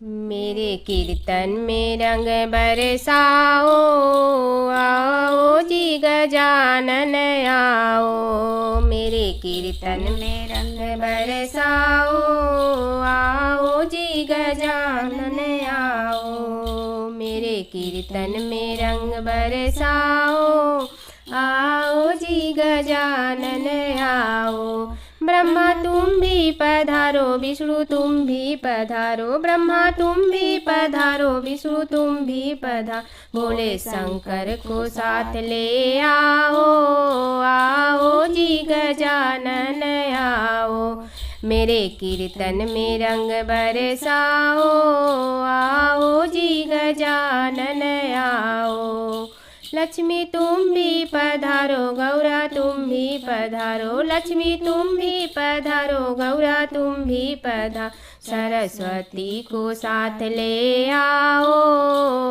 मेरे कीर्तन में रंग बरसाओ, आओ जी गजानन आओ। मेरे कीर्तन में रंग बरसाओ, आओ जी गजानन आओ। मेरे कीर्तन में रंग बरसाओ, आओ जी गजानन आओ। ब्रह्मा तुम भी पधारो, विष्णु तुम भी पधारो। ब्रह्मा तुम भी पधारो, विष्णु तुम भी पधारो। भोले शंकर को साथ ले आओ, आओ जी गजानन आओ। मेरे कीर्तन में रंग बरसाओ, आओ जी गजानन आओ। लक्ष्मी तुम भी पधारो, गौरा तुम भी पधारो। लक्ष्मी तुम भी पधारो, गौरा तुम भी पधारो। सरस्वती को साथ ले आओ,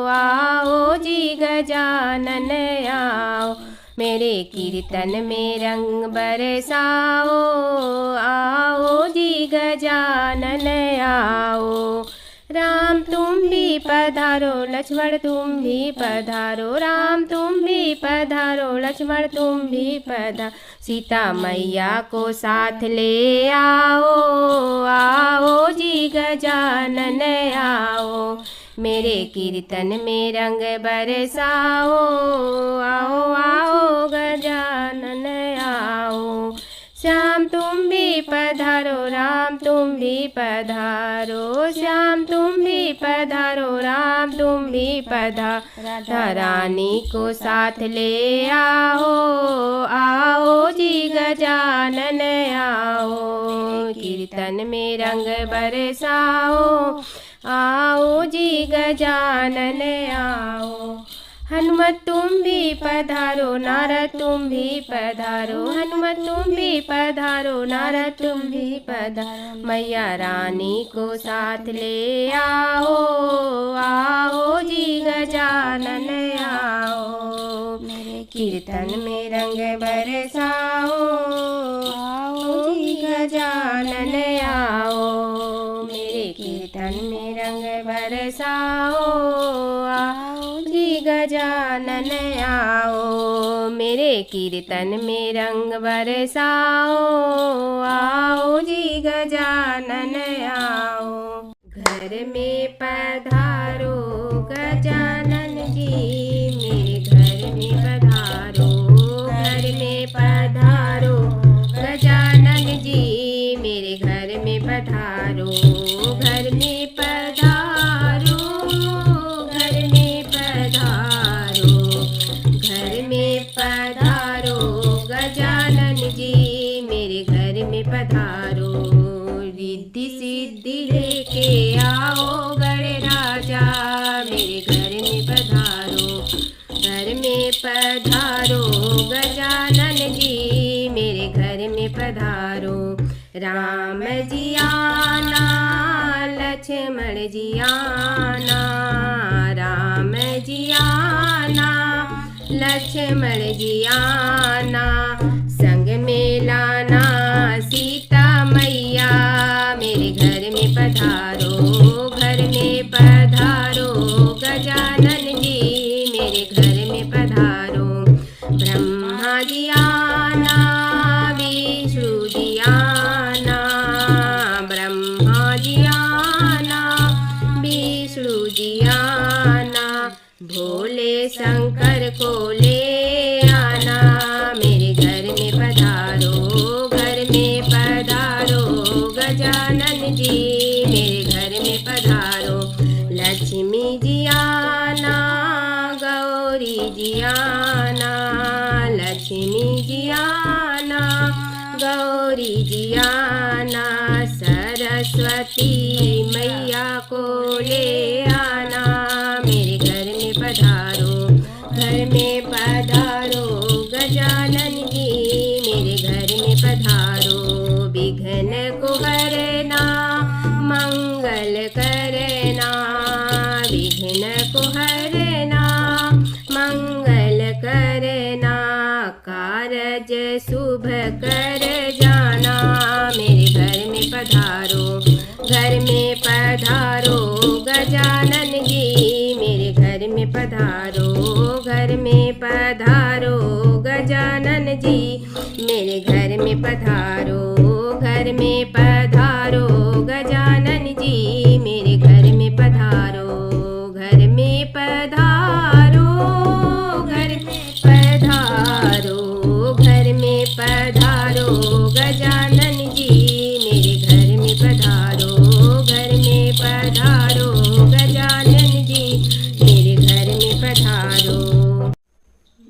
आओ जी गजानन आओ। मेरे कीर्तन में रंग बरसाओ, आओ जी गजानन आओ। राम तुम भी पधारो, लक्ष्मण तुम भी पधारो। राम तुम भी पधारो, लक्ष्मण तुम भी पधारो। सीता मैया को साथ ले आओ, आओ जी गजानन आओ। मेरे कीर्तन में रंग बरसाओ, आओ आओ गजानन आओ। श्याम तुम भी पधारो, राम तुम भी पधारो। श्याम तुम भी पधारो, राम तुम भी पधारो। राधा रानी को साथ ले आओ, आओ जी गजानन आओ। कीर्तन में रंग बरसाओ, आओ जी गजानन आओ। हनुमत तुम भी पधारो, नारद तुम भी पधारो। हनुमत तुम भी पधारो, नारद तुम भी पधारो। मैया रानी को साथ ले आओ, आओ जी गजानन आओ। मेरे कीर्तन में रंग बरसाओ, आओ जी गजानन आओ। मेरे कीर्तन में रंग बरसाओ, आओ जी गजानन आओ। मेरे कीर्तन में रंग बरसाओ, आओ जी गजानन आओ। घर में पधारो गजानन जी, मेरे घर में पधारो। घर में पधारो गजानन जी, मेरे घर में पधारो। घर में पधारो, घर में पधारो। घर में पधारो गजानन जी, मेरे घर में पधारो। रिद्धि सिद्धि लेके आओ गणराजा, मेरे घर में पधारो। घर में पधारो गजानन जी, मेरे घर में पधारो। राम जी आना, लक्ष्मण जी आना। राम जी आना, लक्ष्मण जी आना। संग में लाना सीता मैया, मेरे घर में पधारो। घर में पधारो गजानन जी, मेरे घर में पधारो। ब्रह्मा जी आना, विष्णु जी आना। ब्रह्मा जी आना, विष्णु जी आना। भोले शंकर को ले आना, मेरे घर में पधारो। घर में पधारो गजानन जी, मेरे घर में पधारो। लक्ष्मी जी आना, गौरी जी आना। लक्ष्मी जी आना, गौरी जी आना। सरस्वती मैया को ले आना, मेरे घर में पधारो। घर में पधारो गजानन जी, मेरे घर में पधारो। विघ्न को हरना, मंगल करना। विघ्न को हरना, मंगल करना। कारज शुभ कर जाना, मेरे घर में पधारो। घर में पधारो पधारो गजानन जी मेरे घर में पधारो।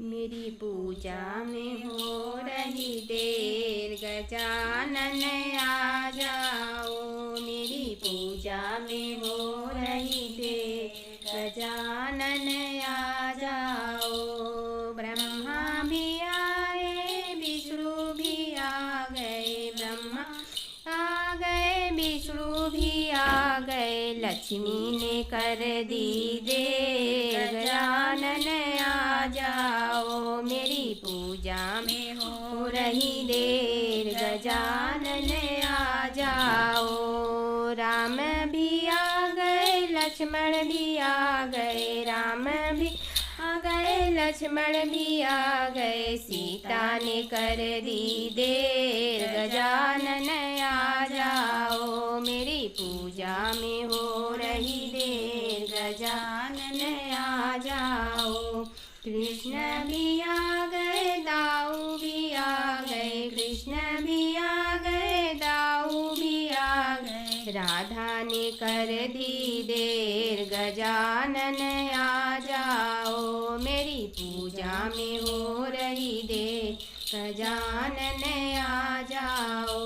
मेरी पूजा में हो रही देर गजानन आ जाओ, मेरी पूजा में हो रही देर गजानन आ जाओ। ब्रह्मा भी आए विष्णु भी आ गए, ब्रह्मा आ गए विष्णु भी आ गए, लक्ष्मी ने कर दी देर गजानन आ जाओ, मेरी पूजा में हो रही देर गजानन आ जाओ। राम भी आ गए लक्ष्मण भी आ गए, राम भी आ गए लक्ष्मण भी आ गए, सीता ने कर दी देर गजानन आ जाओ, मेरी पूजा में हो रही देर गजानन आ जाओ। कृष्ण भी आ गए दाऊ भी आ गए, कृष्ण भी आ गए दाऊ भी आ गए, राधा ने कर दी देर गजानन आ जाओ, मेरी पूजा में हो रही देर गजानन आ जाओ।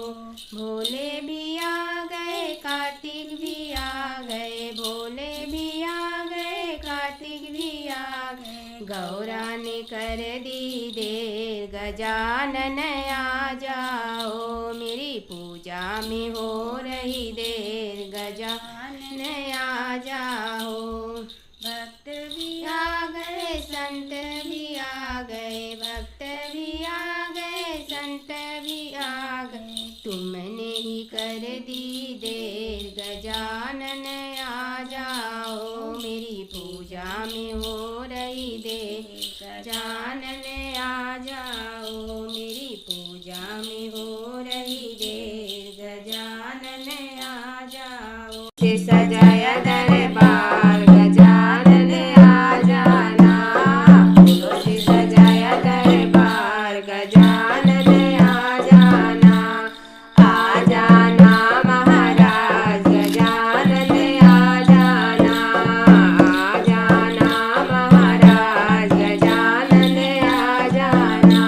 भोले भी आ गए कार्तिक भी आ गए, भोले भी आ गए कार्तिक भी आ गए, गौरा ने कर दी देर गजानन आ जाओ, मेरी पूजा में हो रही देर गजानन आ जाओ। भक्त भी आ गए संत भी आ गए, भक्त भी आ गए संत भी आ गए, तुमने ही कर दी देर गजानन आ जाओ, मेरी पूजा में हो रही देर गजानन आ जाओ, मेरी पूजा में हो रही देर गजानन आ जाओ। से सजाया दरबार गजानन आ जाना, फूलों से सजाया दरबार गजानन आ जाना, आ जाना महाराज गजानन आ जाना, आ जाना महाराज गजानन आ जाना,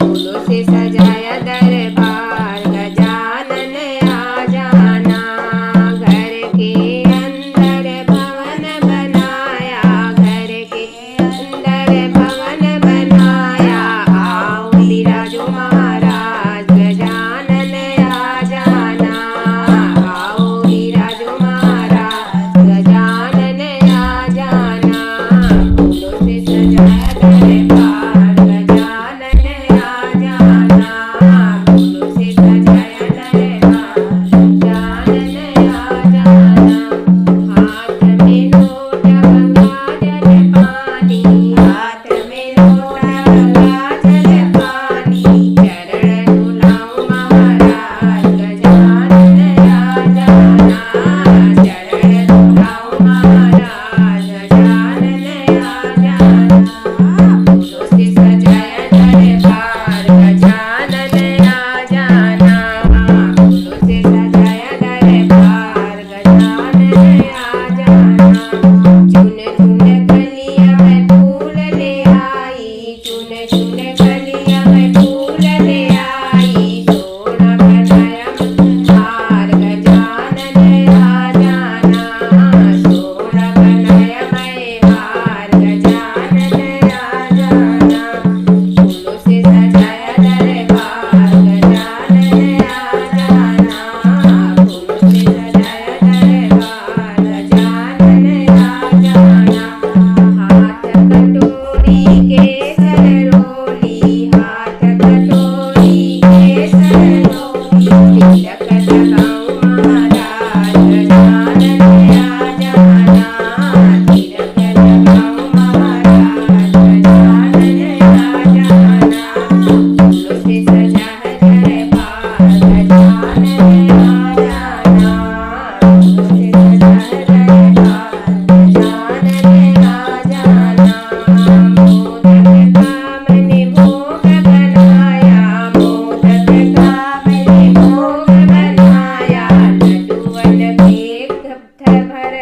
फूलों से सजाया दरबार गजानन आ जाना, घर के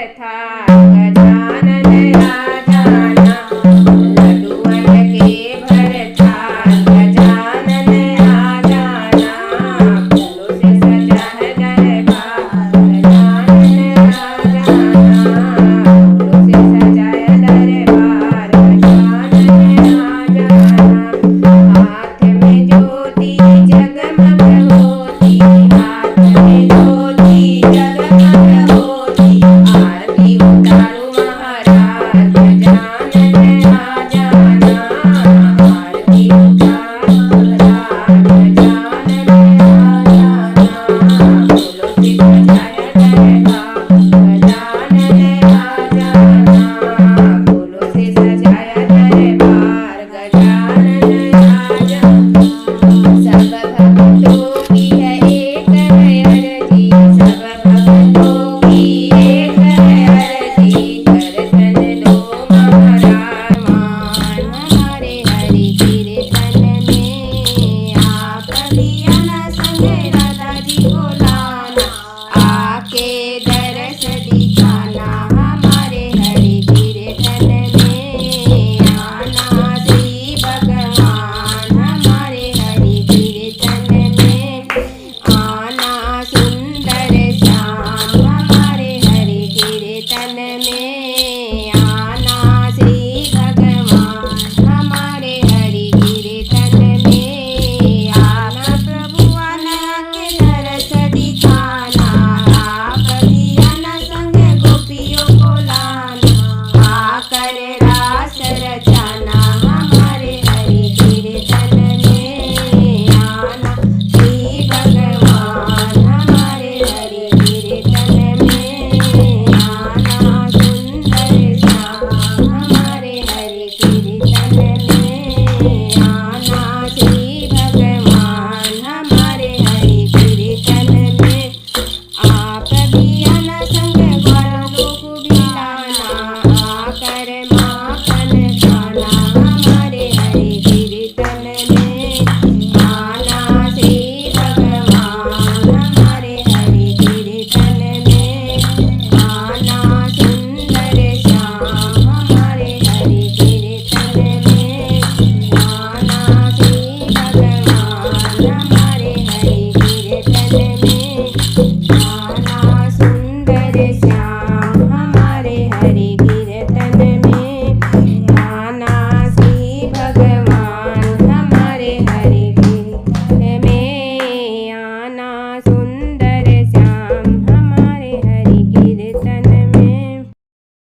था